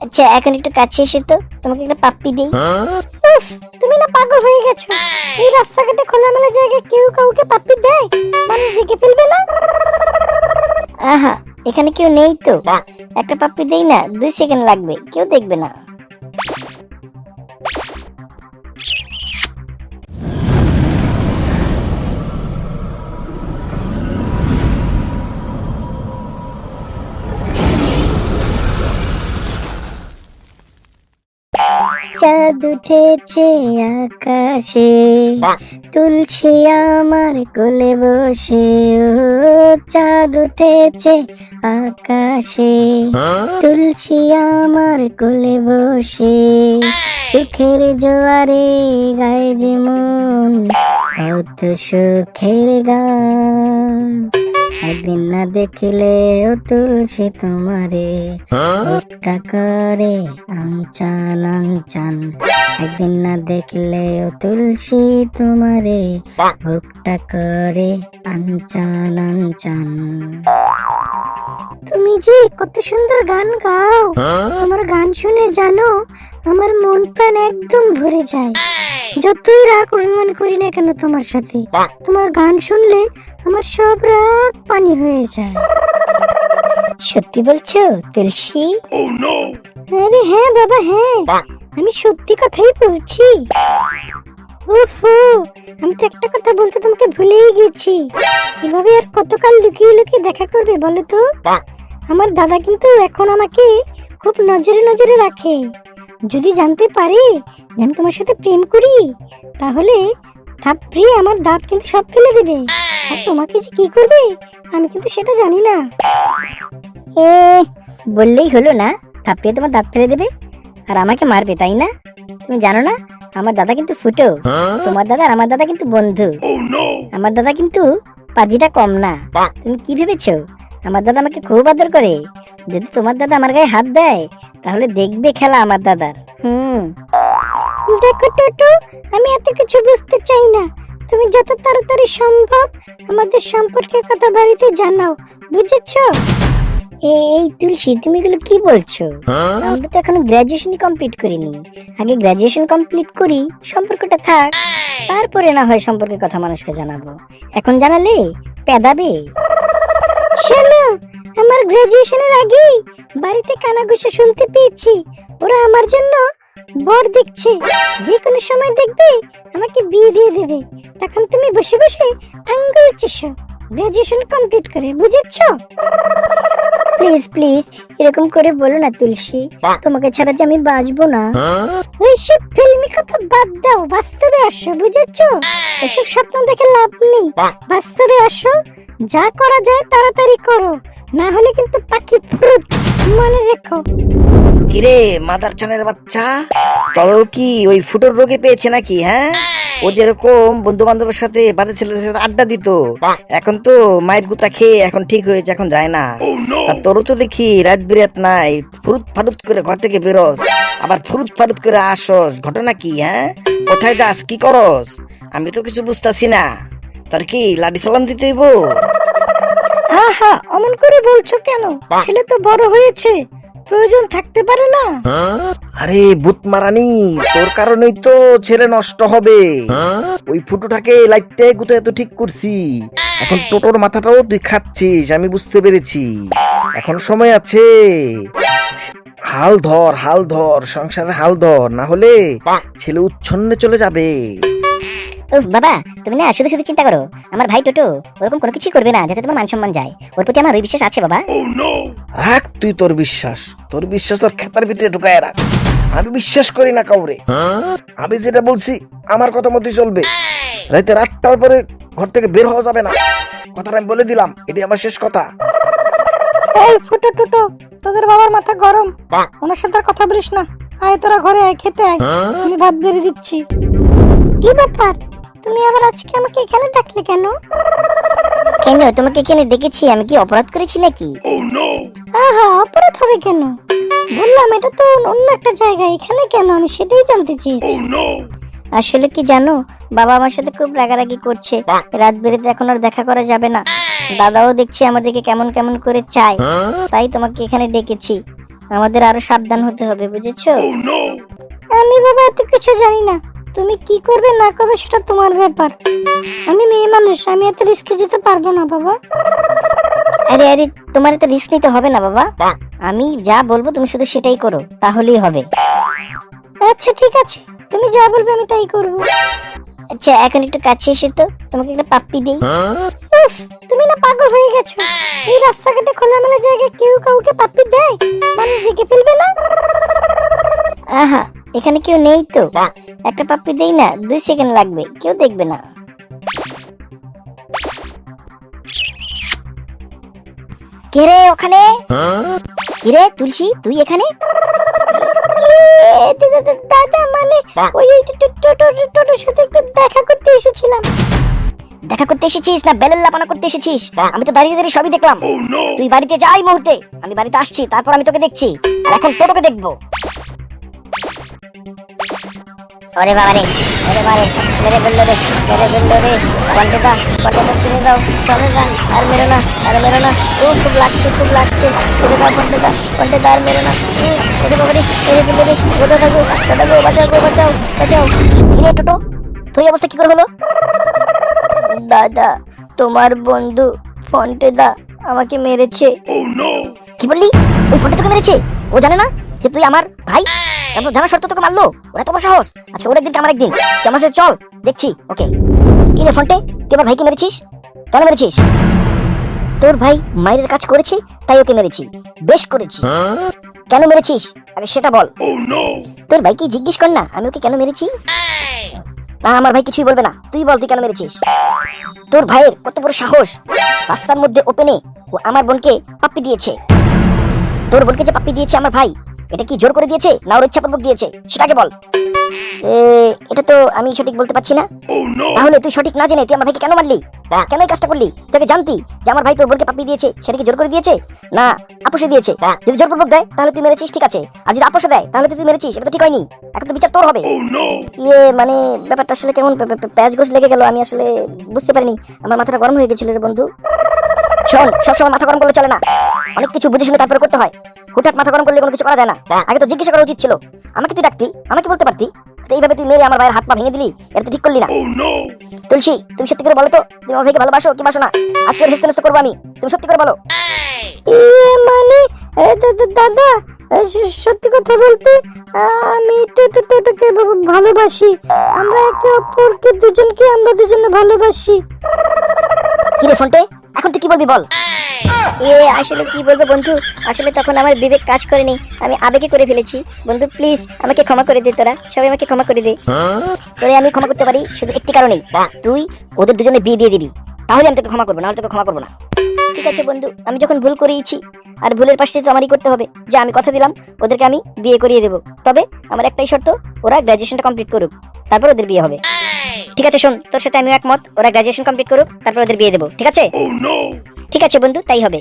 আচ্ছা এখন একটু কাছে এসে তো তোমাকে একটা পাপ্পি দেই। উফ, তুমি না পাগল হয়ে গেছো? এই রাস্তাঘাটে খোলামেলা জায়গায় কেউ কাউকে পাপ্পি দেয়? মানুষ দেখে ফেলবে না? আহা, এখানে কেউ নেই তো, একটা পাপ্পি দেই না, 2 সেকেন্ড লাগবে, কেউ দেখবে না। চাঁদ উঠেছে আকাশে, তুলসী আমার কোলে বসে। ও চাঁদ উঠেছে আকাশে, তুলসী আমার কোলে বসে। সুখের জোয়ারে গায়ে যে মন, কত সুখের গান। একদিন না দেখলে ও তুলসী তোমারে, ভোগটা করে আনচান আনচান। একদিন না দেখলে ও তুলসী তোমারে, ভোগটা করে আনচান আনচান। তুমি যে কত সুন্দর গান গাও, তোমার গান শুনে জানো আমার মন প্রাণ একদম ভরে যায়। যতই রাগ অভিমান করি না কেন তোমার সাথে, তোমার গান শুনলে আমার সব রাগ পানি হয়ে যায়। সত্যি বলছো তুলসী? আরে হ্যাঁ বাবা, হ্যাঁ, আমি সত্যি কথাই বলছি। ওহো, আমি তো একটা কথা বলতে তোমাকে ভুলেই গেছি। এভাবে আর কতকাল লুকিয়ে লুকিয়ে দেখা করবে বলো তো? আমার দাদা কিন্তু এখন আমাকে খুব নজরে নজরে রাখে। যদি জানতে পারে যে আমি তোমার সাথে প্রেম করি, তাহলে থাপড়িয়ে আমার দাঁত কিন্তু সব ফেলে দেবে। আর তোমাকে যে কি করবে আমি কিন্তু সেটা জানি না। এ বললেই হলো না, থাপড়িয়ে তোমার দাঁত ফেলে দেবে আর আমাকে মারবে, তাই না? তুমি জানো না আমার দাদা কিন্তু ফুটো। তোমার দাদা আর আমার দাদা কিন্তু বন্ধু। আমার দাদা কিন্তু পাজিটা কম না। তুমি কি ভেবেছো? আমার দাদা আমাকে খুব আদর করে। যদি তোমার দাদা আমার গায়ে হাত দেয় তাহলে দেখবে খেলা আমার দাদার। দেখো টোটো, আমি এত কিছু বুঝতে চাই না। তুমি যত তাড়াতাড়ি সম্ভব আমাদের সম্পর্কের কথা বাড়িতে জানাও, বুঝেছো? এই তুলসী, তুমি এগুলো কি বলছো? আমরা তো এখনো গ্রাজুয়েশনই কমপ্লিট করিনি। আগে গ্রাজুয়েশন কমপ্লিট করি, সম্পর্কটা থাক, তারপরে না হয় সম্পর্কের কথা মানুষকে জানাবো। এখন জানালে পেদাবে। শোনো, আমার গ্রাজুয়েশনের আগে বাড়িতে কানাঘুষা শুনতে পেয়েছি ওরা আমার জন্য বর দেখছে। যে কোনো সময় দেখবে আমাকে বিয়ে দিয়ে দেবে। তখন তুমি বসে বসে আঙ্গুল চেষো গ্রাজুয়েশন কমপ্লিট করে, বুঝেছো? প্লিজ প্লিজ এরকম করে বলো না তুলসী, তোমাকে ছাড়া যে আমি বাঁচবো না। ওইসব ফিল্মি কথা বাদ দাও, বাস্তবে আসো, বুঝেছো? এসব স্বপ্ন দেখে লাভ নেই, বাস্তবে আসো। যা করা যায় তাড়াতাড়ি করো, না হলে কিন্তু পাখি ফুরুত, মনে রেখো। কিরে মাদার চানের বাচ্চা, তোর কি ওই ফুটোর রোগে পেয়েছে নাকি? হ্যাঁ, ও যেরকম বন্ধু বান্ধবের সাথে বাজে ছেলেদের সাথে আড্ডা দিত, এখন তো মায়ের গুতা খেয়ে এখন ঠিক হয়েছে, এখন যায় না। আর তোরও তো দেখি রাত বিরাত নাই, ফুরুত ফারুত করে ঘর থেকে বেরোস, আবার ফুরুত ফারুত করে আসস। ঘটনা কি? হ্যাঁ, কোথায় যাস, কি করস? আমি তো কিছু বুঝতাছি না। তোর কি লাঠি সালাম দিতে হইব? আহা, অমন করে বলছো কেন? ছেলে তো বড় হয়েছে, প্রয়োজন থাকতে পারে না? আরে ভূত মারানি, তোর কারণেই তো ছেলে নষ্ট হবে। ওই ফুটোটাকে লাইতে গুতে তো ঠিক করছি, এখন টোটোর মাথাটাও তুই খাচ্ছিস, আমি বুঝতে পেরেছি। এখন সময় আছে, হাল ধর, হাল ধর, সংসারে হাল ধর, না হলে ছেলে উচ্ছন্নে চলে যাবে। উফ বাবা, তুমি না শুধু শুধু চিন্তা করো। আমার ভাই টোটো ওরকম কোনো কিছু করবে না যাতে তোমার মান সম্মান যায়। ওর প্রতি আমার ওই বিশ্বাস আছে বাবা। রাখ তুই তোর বিশ্বাস, তোর বিশ্বাস তোর খেতার ভিতরে ঢুকায় রাখ। আমি বিশ্বাস করি না কাউরে। আমি যেটা বলছি আমার কথা মতোই চলবে। রাতে 8টার পরে ঘর থেকে বের হওয়া যাবে না, কথাটা আমি বলে দিলাম। এটাই আমার শেষ কথা। এই ফুটো টোটো, তোদের বাবার মাথা গরম, ওনার সাথে আর কথা বলিস না। আয় তোরা ঘরে আয়, খেতে আয়, আমি ভাত বেড়ে দিচ্ছি। কি ব্যাপার, তুমি আবার আজকে আমাকে এখানে ডাকলে কেন? কেন তোমাকে এখানে ডেকেছি? আমি কি অপরাধ করেছি নাকি? আহা, অপরাধ হবে কেন? বললাম এটা তো অন্য একটা জায়গা, এখানে কেন আমি সেটাই জানতে চেয়েছি। আসলে কি জানো, বাবা আমার সাথে খুব রাগারাগি করছে। রাত বেড়েতে এখন আর দেখা করা যাবে না। দাদাও দেখছি আমাদেরকে কেমন কেমন করে চায়, তাই তোমাকে এখানে ডেকেছি। আমাদের আরো সাবধান হতে হবে, বুঝেছো? আমি বাবা এত কিছু জানি না, তুমি কি করবে না করবে সেটা তোমার ব্যাপার। আমি মেয়ে মানুষ, আমি এত রিস্কে যেতে পারবো না বাবা। আরে আরে, তোমার এত রিস্ক নিতে হবে না বাবা, আমি যা বলবো তুমি শুধু সেটাই করো, তাহলেই হবে। আচ্ছা ঠিক আছে, তুমি যা বলবে আমি তাই করবো। আচ্ছা এখন একটু কাছে এসে তো তোমাকে একটা পাপ্পি দেই। উফ, তুমি না পাগল হয়ে গেছো? এই রাস্তাঘাটে খোলামেলা জায়গায় কেউ কাউকে পাপ্পি দেয়? মানুষ দেখে ফেলবে না? আহা, এখানে কেউ নেই তো, একটা পাপ্পি দেই না, 2 সেকেন্ড লাগবে, কেউ দেখবে না। কে রে ওখানে? কি রে তুলসী, তুই এখানে? দাদা মানে ওই টোটোর সাথে একটু দেখা করতে এসেছিলাম। দেখা করতে এসেছিস না বেলের লাপানা করতে এসেছিস? আমি তো দাঁড়িয়ে দাঁড়িয়ে সবই দেখলাম। তুই বাড়িতে যা এই মুহূর্তে, আমি বাড়িতে আসছি, তারপর আমি তোকে দেখছি, আর এখন টোটোকে দেখবো। ওরে বাবা রে, ওরে বাবা রে, মেরে ফেললো রে, মেরে ফেললো রে। কন্টেটা ছেড়ে দাও, চলে যা, আর মেরো না, আর মেরো না। ও খুব লাগছে, খুব লাগছে, ছেড়ে দাও কন্টেটা, আর মেরো না। ওরে বাবা রে, মেরে ফেললো রে, কোথাও থাকো, বাঁচাও গো, বাঁচাও, বাঁচাও। কিরে টোটো, তোর এই অবস্থা কি করে হলো? দাদা, তোমার বন্ধু ফন্টেদা আমাকে মেরেছে। কি বললি? ওই ফন্টে তোকে মেরেছে? ও জানে না যে তুই আমার ভাই? তারপর জানা সত্ত্বেও তোকে মারলো? ওরা তো বড় সাহস। আচ্ছা ওর একদিন আমার একদিন, তুই আমার সাথে চল, দেখছি ওকে। কি রে ফন্টে, তুই আমার ভাইকে মেরেছিস? কেন মেরেছিস? তোর ভাই মায়ের কাজ করেছে তাই ওকে মেরেছি। বেশ করেছি। কেন মেরেছিস আগে সেটা বল। তোর ভাইকে জিজ্ঞেস কর না আমি ওকে কেন মেরেছি। না আমার ভাই কিছুই বলবে না, তুই বল তুই কেন মেরেছিস। তোর ভাইয়ের কত বড় সাহস, রাস্তার মধ্যে ওপেনে ও আমার বোনকে পাপ্পি দিয়েছে। তোর বোনকে যে পাপ্পি দিয়েছে আমার ভাই, এটা কি জোর করে দিয়েছে না ওর ইচ্ছাপূর্বক দিয়েছে সেটাকে বল। এটা তো আমি সঠিক বলতে পারছি না। তাহলে তুই সঠিক না জেনে তুই আমার ভাইকে কেন মারলি? কেন এই কাজটা করলি? তোকে জানতি যে আমার ভাই তোর বোনকে পাপ্পি দিয়েছে, সেটা কি জোর করে দিয়েছে না আপোষে দিয়েছে? যদি জোরপূর্বক দেয় তাহলে তুই মেরেছিস, ঠিক আছে, আর যদি আপোষে দেয় তাহলে তুই মেরেছিস, এটা তো ঠিক হয়নি। এখন তো বিচার তোর হবে। মানে ব্যাপারটা আসলে কেমন প্যাঁচ গোছ লেগে গেল, আমি আসলে বুঝতে পারিনি, আমার মাথাটা গরম হয়ে গেছিল রে বন্ধু। শোন, সবসময় মাথা গরম করলে চলে না, অনেক কিছু বুঝে শুনে তারপরে করতে হয়। হুটহাট মাথা গরম করলে কোনো কিছু করা যায় না। আগে তো জিজ্ঞাসা করা উচিত ছিল, আমাকে তুই ডাকতি, আমাকে বলতে পারতি। এইভাবে তুই মেরে আমার ভাইয়ের হাত পা ভেঙে দিলি, এটা তো ঠিক করলি না। তুলসী, তুমি সত্যি করে বলো তো তুমি আমার ভাইকে ভালোবাসো কি বাসো না? আজকে হেস্তনেস্ত করবো আমি, তুমি সত্যি করে বলো। মানে দাদা, সত্যি কথা বলতে আমি টোটোকে ভালোবাসি, আমরা একে অপরকে দুজনকে আমরা দুজনে ভালোবাসি। কি রে ফন্টে, এখন তুই কি বলবি বল। আসলে কি বলবো বন্ধু, আসলে তখন আমার বিবেক কাজ করেনি, আমি আবেগে করে ফেলেছি। বন্ধু প্লিজ আমাকে ক্ষমা করে দে, তোরা সবাই আমাকে ক্ষমা করে দে। তোরে আমি ক্ষমা করতে পারি শুধু একটি কারণেই, তুই ওদের দুজনে বিয়ে দিয়ে দিবি, তাহলে আমি তোকে ক্ষমা করবো, নাহলে তোকে ক্ষমা করবো না। ঠিক আছে বন্ধু, আমি যখন ভুল করেইছি, আর ভুলের পাশে তো আমারই করতে হবে, যে আমি কথা দিলাম ওদেরকে আমি বিয়ে করিয়ে দেবো। তবে আমার একটাই শর্ত, ওরা গ্র্যাজুয়েশনটা কমপ্লিট করুক, তারপর ওদের বিয়ে হবে। ঠিক আছে শোন, তোর সাথে আমিও একমত, ওরা গ্র্যাজুয়েশন কমপ্লিট করুক তারপর ওদের বিয়ে দেবো, ঠিক আছে? ঠিক আছে বন্ধু, তাই হবে।